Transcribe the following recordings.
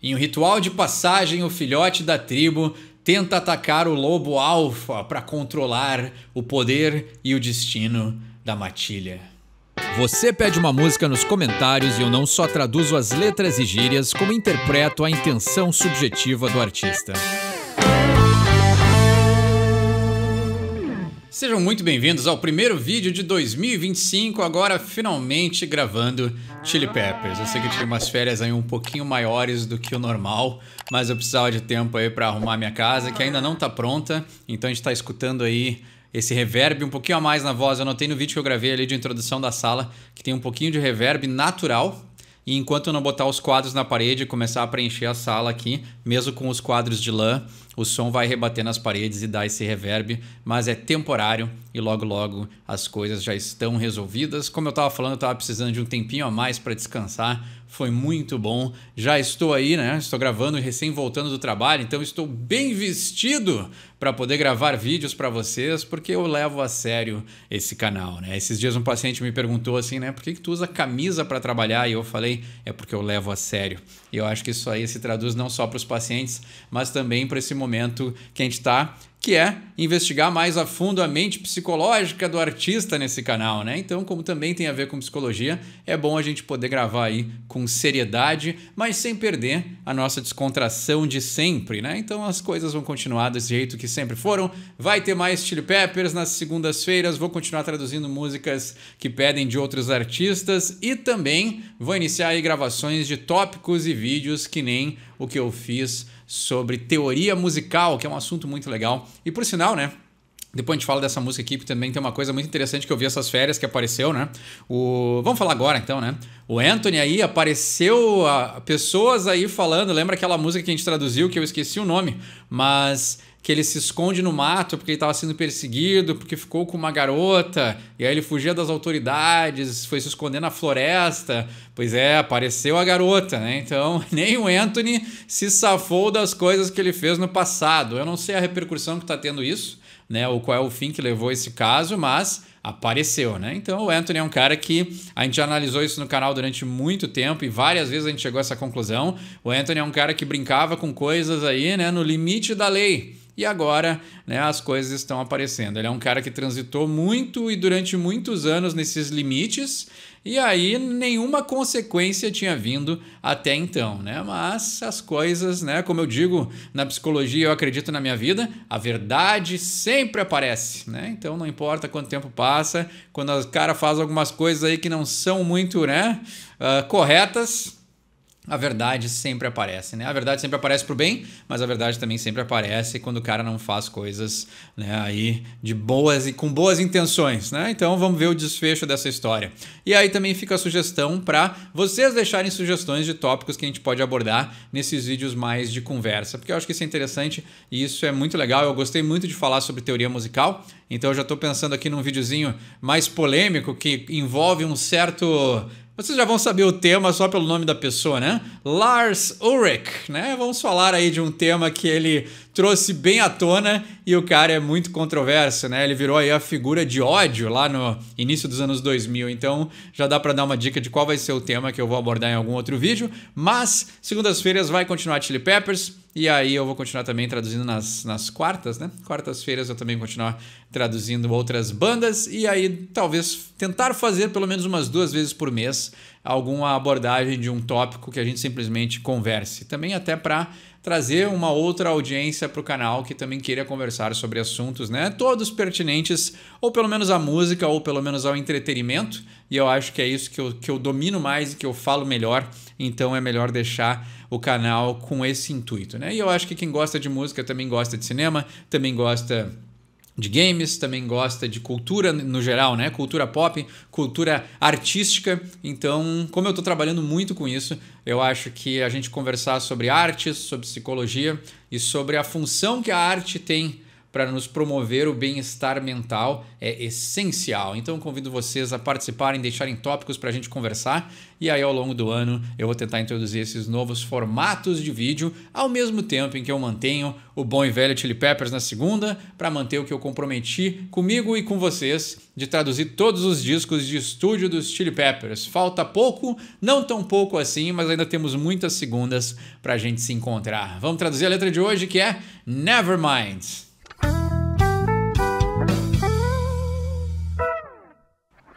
Em um ritual de passagem, o filhote da tribo tenta atacar o lobo alfa para controlar o poder e o destino da matilha. Você pede uma música nos comentários e eu não só traduzo as letras e gírias, como interpreto a intenção subjetiva do artista. Sejam muito bem-vindos ao primeiro vídeo de 2025, agora finalmente gravando Chili Peppers. Eu sei que eu tive umas férias aí um pouquinho maiores do que o normal, mas eu precisava de tempo aí para arrumar minha casa, que ainda não tá pronta, então a gente tá escutando aí esse reverb um pouquinho a mais na voz. Eu notei no vídeo que eu gravei ali de introdução da sala que tem um pouquinho de reverb natural. E enquanto eu não botar os quadros na parede e começar a preencher a sala aqui, mesmo com os quadros de lã, o som vai rebater nas paredes e dar esse reverb, mas é temporário e logo logo as coisas já estão resolvidas. Como eu estava falando, eu estava precisando de um tempinho a mais para descansar, foi muito bom. Já estou aí, né? Estou gravando recém voltando do trabalho, então estou bem vestido para poder gravar vídeos para vocês, porque eu levo a sério esse canal, né? Esses dias um paciente me perguntou assim, né? Por que tu usa camisa para trabalhar? E eu falei, é porque eu levo a sério. E eu acho que isso aí se traduz não só para os pacientes, mas também para esse momento que a gente está, que é investigar mais a fundo a mente psicológica do artista nesse canal, né? Então, como também tem a ver com psicologia, é bom a gente poder gravar aí com seriedade, mas sem perder a nossa descontração de sempre, né? Então as coisas vão continuar desse jeito que sempre foram. Vai ter mais Chili Peppers nas segundas-feiras, vou continuar traduzindo músicas que pedem de outros artistas e também vou iniciar aí gravações de tópicos e vídeos que nem o que eu fiz sobre teoria musical, que é um assunto muito legal. E por sinal, né? Depois a gente fala dessa música aqui, porque também tem uma coisa muito interessante que eu vi essas férias que apareceu, né? Vamos falar agora então, né? O Anthony aí apareceu, pessoas aí falando, lembra aquela música que a gente traduziu, que eu esqueci o nome, mas que ele se esconde no mato porque ele estava sendo perseguido, porque ficou com uma garota, e aí ele fugia das autoridades, foi se esconder na floresta. Pois é, apareceu a garota, né? Então, nem o Anthony se safou das coisas que ele fez no passado. Eu não sei a repercussão que está tendo isso, né? Ou qual é o fim que levou esse caso, mas apareceu, né? Então o Anthony é um cara que a gente já analisou isso no canal durante muito tempo e várias vezes a gente chegou a essa conclusão. O Anthony é um cara que brincava com coisas aí, né, no limite da lei. E agora, né, as coisas estão aparecendo. Ele é um cara que transitou muito e durante muitos anos nesses limites, e aí nenhuma consequência tinha vindo até então, né? Mas as coisas, né, como eu digo na psicologia, eu acredito na minha vida, a verdade sempre aparece, né? Então não importa quanto tempo passa, quando o cara faz algumas coisas aí que não são muito, né, corretas, a verdade sempre aparece, né? A verdade sempre aparece pro bem, mas a verdade também sempre aparece quando o cara não faz coisas, né, aí de boas e com boas intenções, né? Então vamos ver o desfecho dessa história. E aí também fica a sugestão para vocês deixarem sugestões de tópicos que a gente pode abordar nesses vídeos mais de conversa, porque eu acho que isso é interessante e isso é muito legal. Eu gostei muito de falar sobre teoria musical, então eu já estou pensando aqui num videozinho mais polêmico que envolve um certo... Vocês já vão saber o tema só pelo nome da pessoa, né? Lars Ulrich, né? Vamos falar aí de um tema que ele trouxe bem à tona e o cara é muito controverso, né? Ele virou aí a figura de ódio lá no início dos anos 2000, então já dá para dar uma dica de qual vai ser o tema que eu vou abordar em algum outro vídeo, mas segundas-feiras vai continuar Chili Peppers e aí eu vou continuar também traduzindo nas quartas, né? Quartas-feiras eu também vou continuar traduzindo outras bandas e aí talvez tentar fazer pelo menos umas 2 vezes por mês alguma abordagem de um tópico que a gente simplesmente converse. Também até para trazer uma outra audiência para o canal que também queira conversar sobre assuntos, né? Todos pertinentes ou pelo menos à música ou pelo menos ao entretenimento. E eu acho que é isso que eu domino mais e que eu falo melhor. Então é melhor deixar o canal com esse intuito, né? E eu acho que quem gosta de música também gosta de cinema, também gosta de games, também gosta de cultura no geral, né? Cultura pop, cultura artística. Então, como eu estou trabalhando muito com isso, eu acho que a gente conversar sobre artes, sobre psicologia e sobre a função que a arte tem para nos promover o bem-estar mental é essencial. Então convido vocês a participarem, deixarem tópicos para a gente conversar, e aí ao longo do ano eu vou tentar introduzir esses novos formatos de vídeo, ao mesmo tempo em que eu mantenho o bom e velho Chili Peppers na segunda, para manter o que eu comprometi comigo e com vocês de traduzir todos os discos de estúdio dos Chili Peppers. Falta pouco, não tão pouco assim, mas ainda temos muitas segundas para a gente se encontrar. Vamos traduzir a letra de hoje, que é Nevermind.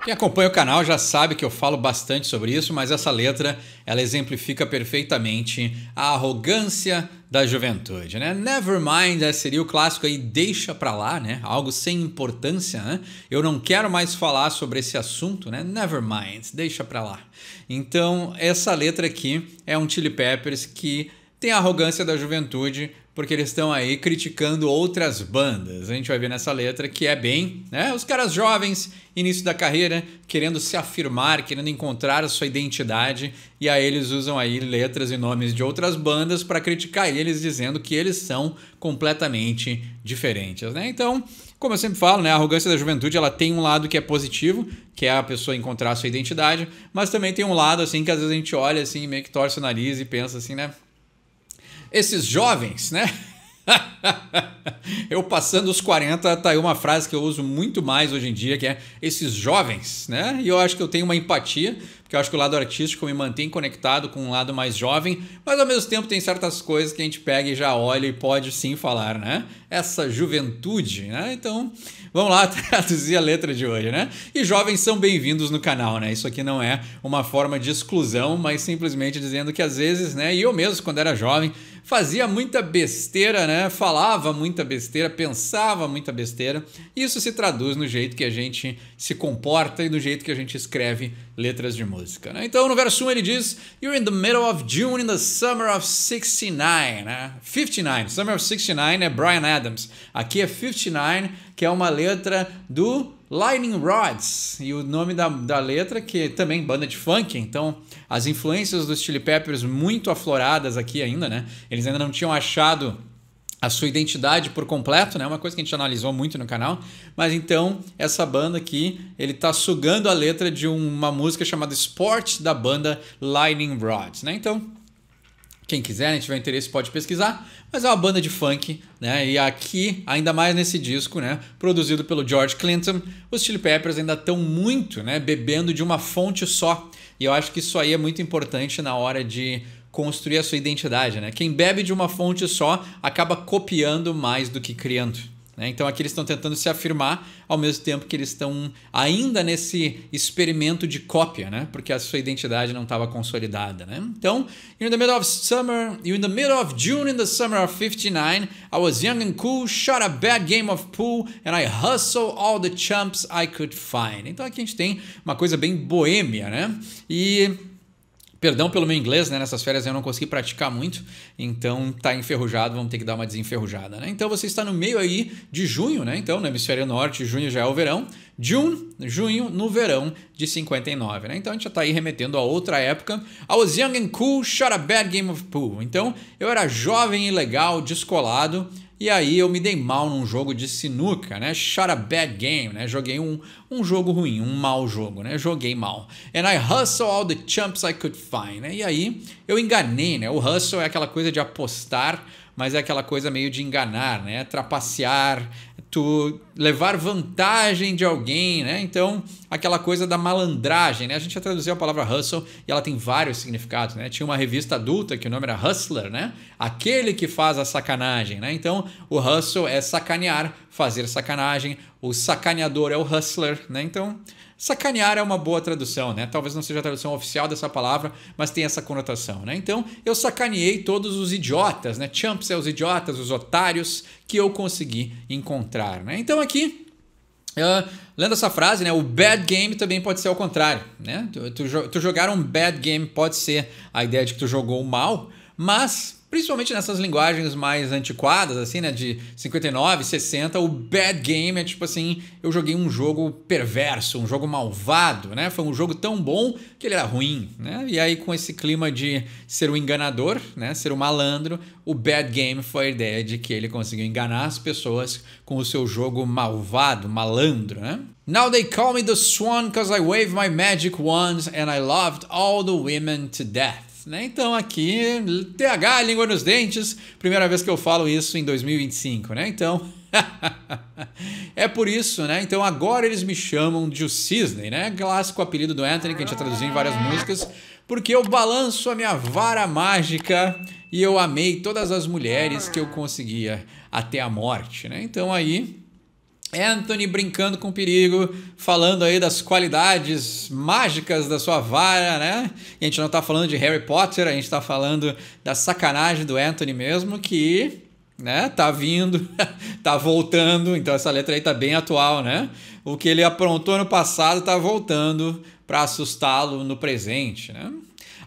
Quem acompanha o canal já sabe que eu falo bastante sobre isso, mas essa letra ela exemplifica perfeitamente a arrogância da juventude, né? Nevermind seria o clássico aí, deixa pra lá, né? Algo sem importância, né? Eu não quero mais falar sobre esse assunto, né? Nevermind, deixa pra lá. Então, essa letra aqui é um Chili Peppers que tem a arrogância da juventude, porque eles estão aí criticando outras bandas. A gente vai ver nessa letra que é bem, né? Os caras jovens, início da carreira, querendo se afirmar, querendo encontrar a sua identidade, e aí eles usam aí letras e nomes de outras bandas para criticar eles, dizendo que eles são completamente diferentes, né? Então, como eu sempre falo, né, a arrogância da juventude ela tem um lado que é positivo, que é a pessoa encontrar a sua identidade, mas também tem um lado assim que às vezes a gente olha assim, meio que torce o nariz e pensa assim, né? Esses jovens, né? Eu passando os 40, tá aí uma frase que eu uso muito mais hoje em dia, que é esses jovens, né? E eu acho que eu tenho uma empatia, porque eu acho que o lado artístico me mantém conectado com um lado mais jovem, mas ao mesmo tempo tem certas coisas que a gente pega e já olha e pode sim falar, né? Essa juventude, né? Então, vamos lá traduzir a letra de hoje, né? E jovens são bem-vindos no canal, né? Isso aqui não é uma forma de exclusão, mas simplesmente dizendo que às vezes, né? E eu mesmo, quando era jovem, fazia muita besteira, né? Falava muita besteira, pensava muita besteira. Isso se traduz no jeito que a gente se comporta e no jeito que a gente escreve letras de música, né? Então, no verso 1 ele diz: You're in the middle of June in the summer of 69, né? 59, Summer of 69 é Bryan Adams. Aqui é 59, que é uma letra do Lightning Rods, e o nome da letra, que também banda de funk, então as influências dos Chili Peppers muito afloradas aqui ainda, né? Eles ainda não tinham achado a sua identidade por completo, né? Uma coisa que a gente analisou muito no canal, mas então essa banda aqui, ele tá sugando a letra de uma música chamada Sport da banda Lightning Rods, né? Então, quem quiser, né, tiver interesse, pode pesquisar, mas é uma banda de funk, né? E aqui, ainda mais nesse disco, né, produzido pelo George Clinton, os Chili Peppers ainda estão muito, né, bebendo de uma fonte só. E eu acho que isso aí é muito importante na hora de construir a sua identidade, né? Quem bebe de uma fonte só acaba copiando mais do que criando, né? Então aqui eles estão tentando se afirmar ao mesmo tempo que eles estão ainda nesse experimento de cópia, né? Porque a sua identidade não estava consolidada, né? Então, you're in the middle of June in the summer of 59, I was young and cool, shot a bad game of pool, and I hustled all the chumps I could find. Então aqui a gente tem uma coisa bem boêmia, né? E perdão pelo meu inglês, né? Nessas férias eu não consegui praticar muito, então tá enferrujado, vamos ter que dar uma desenferrujada, né? Então você está no meio aí de junho, né? Então no hemisfério norte, junho já é o verão, junho no verão de 59, né? Então a gente já tá aí remetendo a outra época. I was young and cool, shot a bad game of pool. Então eu era jovem e legal, descolado, e aí eu me dei mal num jogo de sinuca, né? Shot a bad game, né? Joguei um jogo ruim, um mau jogo, né? Joguei mal. And I hustle all the chumps I could find, né? E aí eu enganei, né? O hustle é aquela coisa de apostar, mas é aquela coisa meio de enganar, né? Trapacear, tu levar vantagem de alguém, né? Então, aquela coisa da malandragem, né? A gente já traduziu a palavra hustle e ela tem vários significados, né? Tinha uma revista adulta que o nome era Hustler, né? Aquele que faz a sacanagem, né? Então, o hustle é sacanear, fazer sacanagem. O sacaneador é o hustler, né? Então, sacanear é uma boa tradução, né? Talvez não seja a tradução oficial dessa palavra, mas tem essa conotação, né? Então, eu sacaneei todos os idiotas, né? Chumps é os idiotas, os otários que eu consegui encontrar, né? Então, aqui, lendo essa frase, né? O bad game também pode ser ao contrário, né? Tu jogar um bad game pode ser a ideia de que tu jogou mal, Mas principalmente nessas linguagens mais antiquadas, assim, né, de 59, 60, o bad game é tipo assim, eu joguei um jogo perverso, um jogo malvado, né? Foi um jogo tão bom que ele era ruim, né? E aí com esse clima de ser o enganador, né, ser o malandro, o bad game foi a ideia de que ele conseguiu enganar as pessoas com o seu jogo malvado, malandro, né? Now they call me the Swan cause I wave my magic wands and I loved all the women to death. Né? Então aqui, TH, língua nos dentes, primeira vez que eu falo isso em 2025, né? Então, é por isso, né? Então agora eles me chamam de o Cisne, né? Clássico apelido do Anthony, que a gente já traduziu em várias músicas, porque eu balanço a minha vara mágica e eu amei todas as mulheres que eu conseguia até a morte, né? Então aí, Anthony brincando com perigo, falando aí das qualidades mágicas da sua vara, né? E a gente não tá falando de Harry Potter, a gente tá falando da sacanagem do Anthony mesmo, que, né, tá vindo, tá voltando, então essa letra aí tá bem atual, né? O que ele aprontou no passado tá voltando para assustá-lo no presente, né?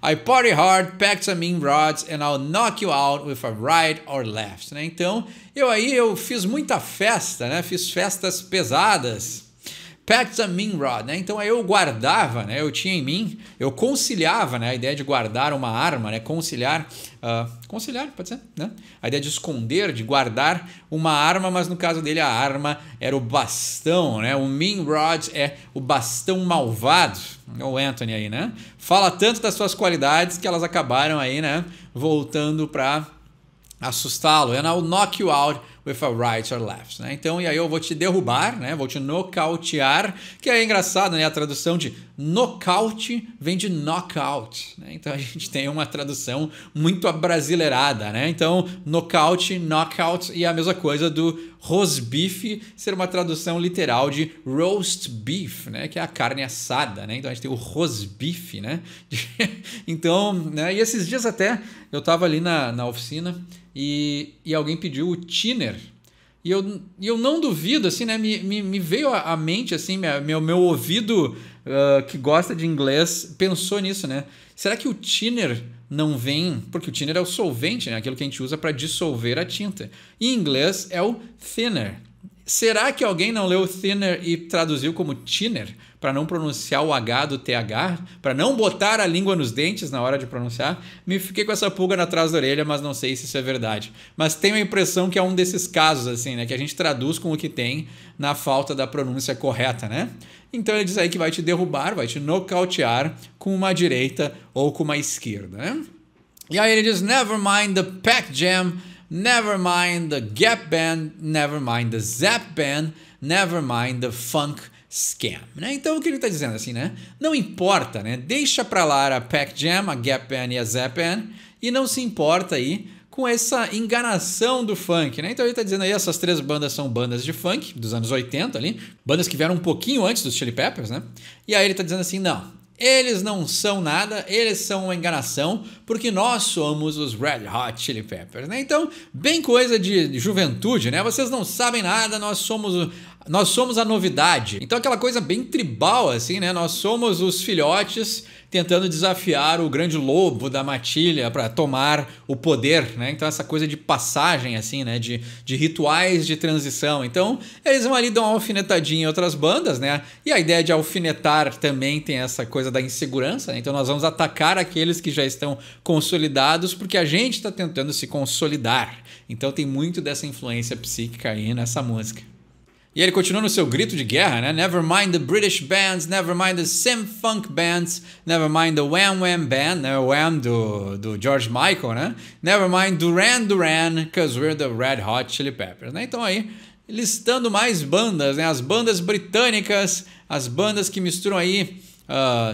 I party hard, pack some mean rods and I'll knock you out with a right or left, né? Então, eu fiz muita festa, né? Fiz festas pesadas. Pack some mean rod, né? Então aí eu guardava, né? Eu tinha em mim, eu conciliava, né? A ideia de guardar uma arma, né? Conciliar, pode ser, né? A ideia de esconder, de guardar uma arma, mas no caso dele a arma era o bastão, né? O mean rod é o bastão malvado. O Anthony aí, né? Fala tanto das suas qualidades que elas acabaram aí, né? Voltando para assustá-lo. And I'll knock you out with a right or left, né? Então, e aí eu vou te derrubar, né? Vou te nocautear, que é engraçado, né? A tradução de nocaute vem de knockout, né? Então a gente tem uma tradução muito abrasileirada, né? Então, nocaute, knockout e a mesma coisa do rosbife ser uma tradução literal de roast beef, né? Que é a carne assada, né? Então a gente tem o rosbife, né? Então, né? E esses dias até eu tava ali na oficina e alguém pediu o thinner. E eu não duvido, assim, né? Me veio à mente, assim, meu ouvido que gosta de inglês pensou nisso, né? Será que o thinner não vem... Porque o thinner é o solvente, né? Aquilo que a gente usa para dissolver a tinta. Em inglês é o thinner. Será que alguém não leu thinner e traduziu como thinner? Para não pronunciar o H do TH? Para não botar a língua nos dentes na hora de pronunciar? Me fiquei com essa pulga atrás da orelha, mas não sei se isso é verdade. Mas tenho a impressão que é um desses casos, assim, né? Que a gente traduz com o que tem na falta da pronúncia correta, né? Então ele diz aí que vai te derrubar, vai te nocautear com uma direita ou com uma esquerda, né? E aí ele diz, never mind the Pac Jam, never mind the Gap Band, never mind the Zap Band, never mind the Funk Scam, né? Então o que ele está dizendo assim, né? Não importa, né? Deixa pra lá a Pac Jam, a Gap Band e a Zap Band e não se importa aí com essa enganação do funk, né? Então ele está dizendo aí, essas três bandas são bandas de funk dos anos 80 ali, bandas que vieram um pouquinho antes dos Chili Peppers, né? E aí ele está dizendo assim, não, eles não são nada, eles são uma enganação, porque nós somos os Red Hot Chili Peppers, né? Então, bem coisa de juventude, né? Vocês não sabem nada, nós somos a novidade. Então aquela coisa bem tribal assim, né? Nós somos os filhotes tentando desafiar o grande lobo da matilha para tomar o poder, né? Então essa coisa de passagem assim, né? De rituais de transição. Então eles vão ali dar uma alfinetadinha em outras bandas, né? E a ideia de alfinetar também tem essa coisa da insegurança, né? Então nós vamos atacar aqueles que já estão consolidados porque a gente está tentando se consolidar. Então tem muito dessa influência psíquica aí nessa música. E ele continua no seu grito de guerra, né? Never mind the British bands, never mind the Sim-Funk bands, never mind the Wham Wham band, né? O Wham do George Michael, né? Never mind Duran Duran, cause we're the Red Hot Chili Peppers, né? Então aí, listando mais bandas, né? As bandas britânicas, as bandas que misturam aí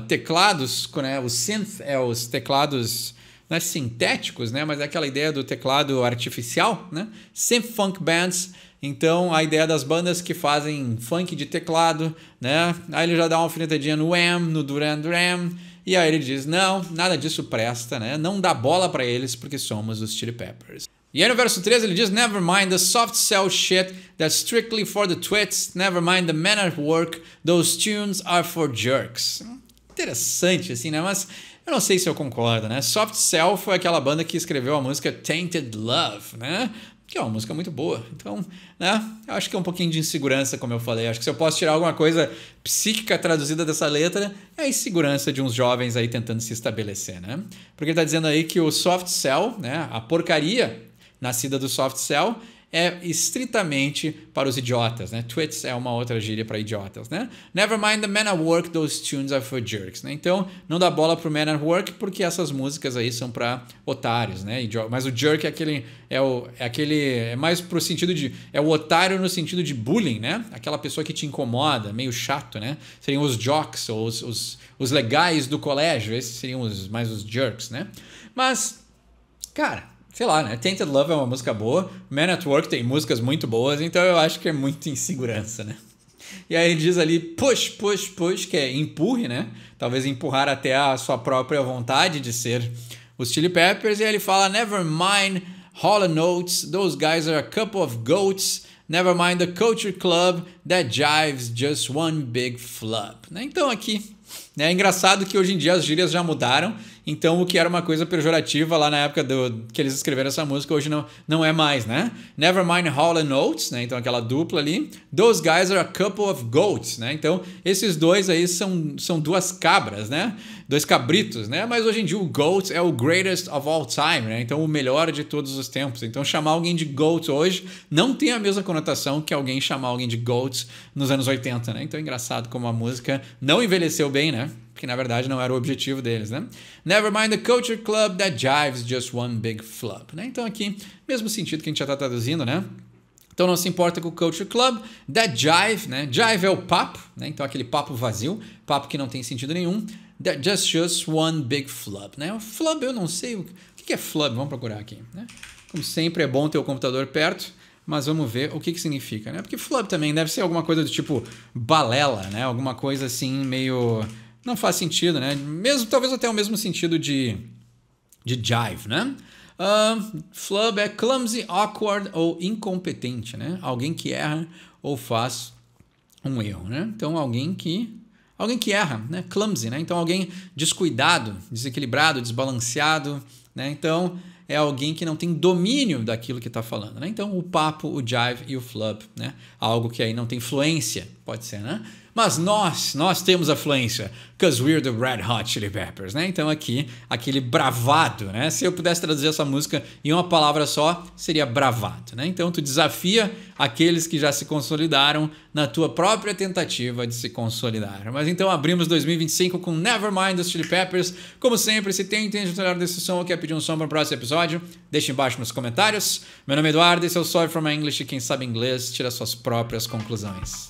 teclados, né? O synth é os teclados... Não é sintéticos, né? Mas é aquela ideia do teclado artificial, né? Sim-Funk bands. Então, a ideia das bandas que fazem funk de teclado, né? Aí ele já dá uma alfinetadinha no Wham, no Duran Duran. E aí ele diz, não, nada disso presta, né? Não dá bola pra eles porque somos os Chili Peppers. E aí no verso 13 ele diz, never mind the soft cell shit that's strictly for the twits. Never mind the men at work. Those tunes are for jerks. Interessante, assim, né? Mas... eu não sei se eu concordo, né? Soft Cell foi aquela banda que escreveu a música Tainted Love, né? Que é uma música muito boa. Então, né? Eu acho que é um pouquinho de insegurança, como eu falei. Acho que se eu posso tirar alguma coisa psíquica traduzida dessa letra, é a insegurança de uns jovens aí tentando se estabelecer, né? Porque ele tá dizendo aí que o Soft Cell, né? A porcaria nascida do Soft Cell é estritamente para os idiotas, né? Twits é uma outra gíria para idiotas, né? Never mind the men at work, those tunes are for jerks, né? Então, não dá bola pro men at work porque essas músicas aí são para otários, né? Mas o jerk é mais pro sentido de é o otário no sentido de bullying, né? Aquela pessoa que te incomoda, meio chato, né? Seriam os jocks ou os legais do colégio, esses seriam mais os jerks, né? Mas, cara, sei lá, né? Tainted Love é uma música boa. Man at Work tem músicas muito boas, então eu acho que é muito insegurança, né? E aí ele diz ali push, push, push, que é empurre, né? Talvez empurrar até a sua própria vontade de ser os Chili Peppers. E aí ele fala never mind Hall & Oates, those guys are a couple of goats. Never mind the Culture Club, that jives just one big flub. Né? Então aqui, né? É engraçado que hoje em dia as gírias já mudaram. Então, o que era uma coisa pejorativa lá na época que eles escreveram essa música, hoje não é mais, né? Never mind Hall & Oates, né? Então, aquela dupla ali. Those guys are a couple of goats, né? Então, esses dois aí são duas cabras, né? Dois cabritos, né? Mas hoje em dia o GOAT é o greatest of all time, né? Então, o melhor de todos os tempos. Então, chamar alguém de GOAT hoje não tem a mesma conotação que alguém chamar alguém de GOAT nos anos 80, né? Então, é engraçado como a música não envelheceu bem, né? Que na verdade não era o objetivo deles, né? Never mind the Culture Club, that jives just one big flub, né? Então aqui, mesmo sentido que a gente já está traduzindo, né? Então não se importa com o Culture Club, that jive, né? Jive é o papo, né? Então aquele papo vazio, papo que não tem sentido nenhum. That just one big flub, né? O flub eu não sei, o que é flub? Vamos procurar aqui, né? Como sempre é bom ter o computador perto, mas vamos ver o que significa, né? Porque flub também deve ser alguma coisa do tipo balela, né? Alguma coisa assim meio... Não faz sentido, né? Talvez até o mesmo sentido de jive, né? Flub é clumsy, awkward ou incompetente, né? Alguém que erra ou faz um erro, né? Então, alguém que erra, né? Clumsy, né? Então, alguém descuidado, desequilibrado, desbalanceado, né? Então, é alguém que não tem domínio daquilo que está falando, né? Então, o papo, o jive e o flub, né? Algo que aí não tem fluência, pode ser, né? Mas nós temos a fluência, because we're the Red Hot Chili Peppers, né? Então aqui, aquele bravado, né? Se eu pudesse traduzir essa música em uma palavra só, seria bravado, né? Então tu desafia aqueles que já se consolidaram na tua própria tentativa de se consolidar. Mas então abrimos 2025 com Nevermind dos Chili Peppers. Como sempre, se tem intenção de olhar desse som ou quer pedir um som para o próximo episódio, deixa embaixo nos comentários. Meu nome é Eduardo, esse é o Sorry for My English e quem sabe inglês tira suas próprias conclusões.